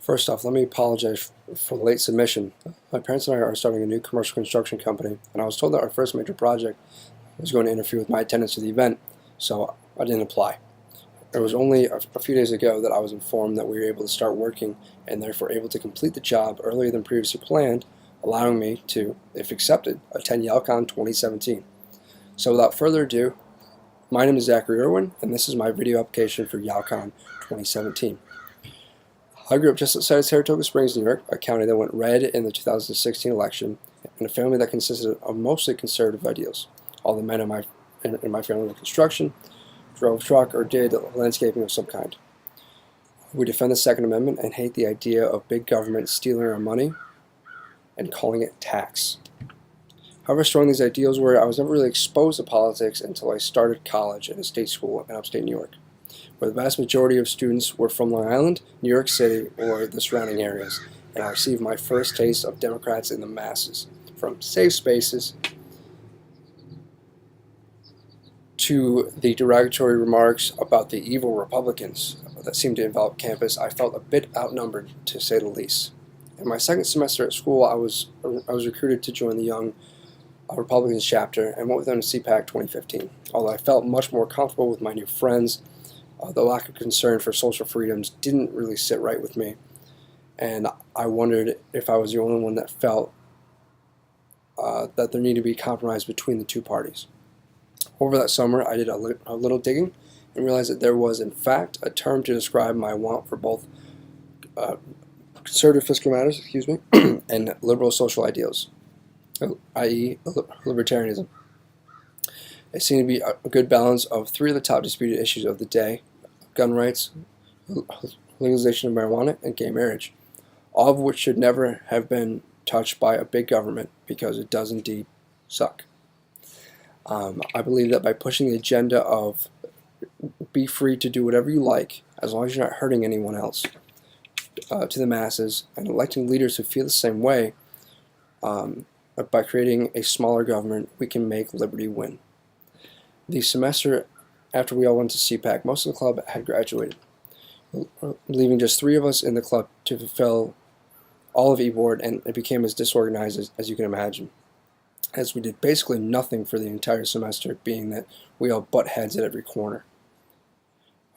First off, let me apologize for the late submission. My parents and I are starting a new commercial construction company, and I was told that our first major project was going to interfere with my attendance to the event, so I didn't apply. It was only a few days ago that I was informed that we were able to start working and therefore able to complete the job earlier than previously planned, allowing me to, if accepted, attend YALCON 2017. So without further ado, my name is Zachary Irwin, and this is my video application for YALCON 2017. I grew up just outside of Saratoga Springs, New York, a county that went red in the 2016 election, in a family that consisted of mostly conservative ideals. All the men in my family were construction, drove a truck, or did landscaping of some kind. We defend the Second Amendment and hate the idea of big government stealing our money and calling it tax. However strong these ideals were, I was never really exposed to politics until I started college at a state school in upstate New York, where the vast majority of students were from Long Island, New York City, or the surrounding areas, and I received my first taste of Democrats in the masses, from safe spaces to the derogatory remarks about the evil Republicans that seemed to envelop campus. I felt a bit outnumbered, to say the least. In my second semester at school, I was recruited to join the Young Republicans chapter and went with them to CPAC 2015. Although I felt much more comfortable with my new friends, the lack of concern for social freedoms didn't really sit right with me, and I wondered if I was the only one that felt that there needed to be compromise between the two parties. Over that summer, I did a little digging and realized that there was, in fact, a term to describe my want for both conservative fiscal matters, and liberal social ideals, i.e., libertarianism. It seemed to be a good balance of three of the top disputed issues of the day: gun rights, legalization of marijuana, and gay marriage, all of which should never have been touched by a big government, because it does indeed suck. I believe that by pushing the agenda of be free to do whatever you like, as long as you're not hurting anyone else, to the masses, and electing leaders who feel the same way, by creating a smaller government, we can make liberty win. The semester after we all went to CPAC, most of the club had graduated, leaving just three of us in the club to fulfill all of E-Board, and it became as disorganized as you can imagine, as we did basically nothing for the entire semester, being that we all butt heads at every corner.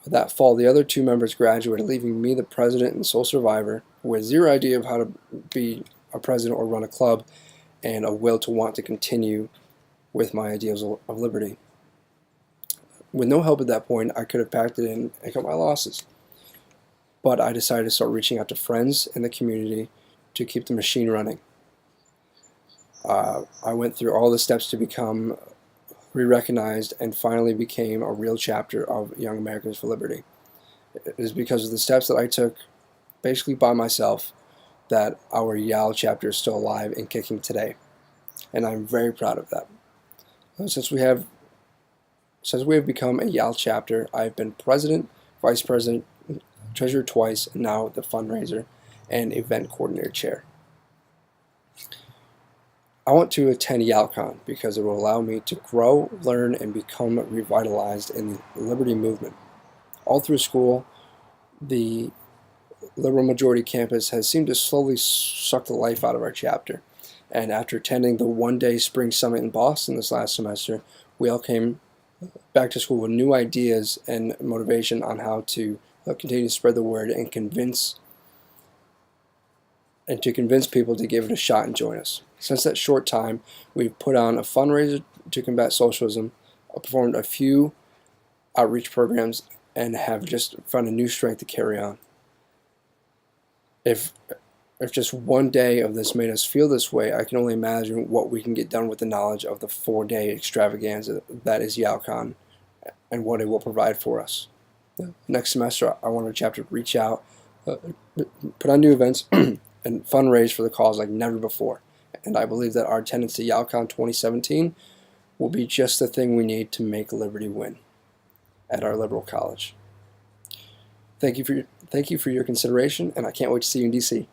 That fall, the other two members graduated, leaving me, the president and sole survivor, with zero idea of how to be a president or run a club, and a will to want to continue with my ideals of liberty. With no help at that point, I could have packed it in and cut my losses. But I decided to start reaching out to friends in the community to keep the machine running. I went through all the steps to become re-recognized and finally became a real chapter of Young Americans for Liberty. It is because of the steps that I took, basically by myself, that our YAL chapter is still alive and kicking today. And I'm very proud of that. Since we have become a YAL chapter, I've been president, vice president, treasurer twice, and now the fundraiser and event coordinator chair. I want to attend YALCON because it will allow me to grow, learn, and become revitalized in the liberty movement. All through school, the liberal majority campus has seemed to slowly suck the life out of our chapter. And after attending the one-day spring summit in Boston this last semester, we all came back to school with new ideas and motivation on how to continue to spread the word and convince people to give it a shot and join us. Since that short time, we've put on a fundraiser to combat socialism, performed a few outreach programs, and have just found a new strength to carry on. If just one day of this made us feel this way, I can only imagine what we can get done with the knowledge of the 4-day extravaganza that is YALCON and what it will provide for us. Next semester, I want our chapter to reach out, put on new events, and fundraise for the cause like never before. And I believe that our attendance to YALCON 2017 will be just the thing we need to make liberty win at our liberal college. Thank you for your consideration, and I can't wait to see you in DC.